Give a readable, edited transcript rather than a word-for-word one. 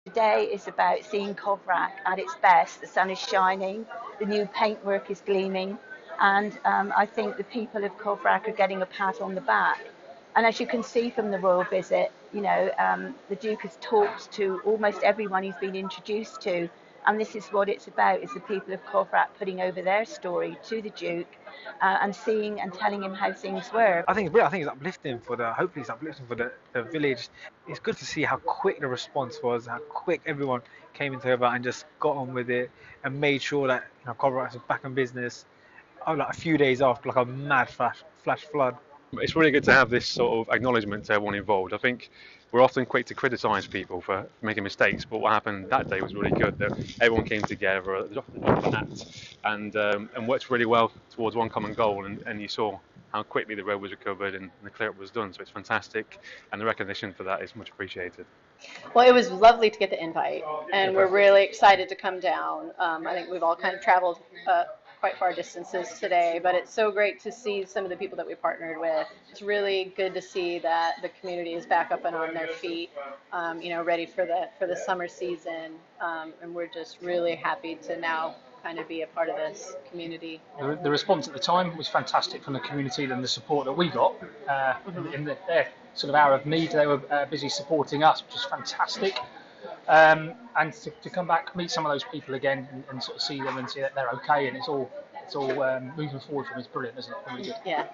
Today is about seeing Coverack at its best. The sun is shining, the new paintwork is gleaming, and I think the people of Coverack are getting a pat on the back. And as you can see from the royal visit, the Duke has talked to almost everyone he's been introduced to, and this is what it's about: is the people of Coverack putting over their story to the Duke and seeing and telling him how things were. I think it's brilliant. I think it's uplifting for hopefully it's uplifting for the village. It's good to see how quick the response was, how quick everyone came into about and just got on with it and made sure that Coverack was back in business. Like a few days after, like a mad flash flood. It's really good to have this sort of acknowledgement to everyone involved. I think we're often quick to criticise people for making mistakes, but what happened that day was really good. That everyone came together at the drop of a hat and worked really well towards one common goal. And you saw how quickly the road was recovered and the clear up was done. So it's fantastic, and the recognition for that is much appreciated. Well, it was lovely to get the invite, and we're really excited to come down. I think we've all kind of traveled quite far distances today, but it's so great to see some of the people that we partnered with. It's really good to see that the community is back up and on their feet, ready for the summer season, and we're just really happy to now kind of be a part of this community. The response at the time was fantastic from the community and the support that we got in their sort of hour of need. They were busy supporting us, which is fantastic. And to come back, meet some of those people again, and sort of see them and see that they're okay and it's all moving forward from is brilliant, isn't it? Really good. Yeah.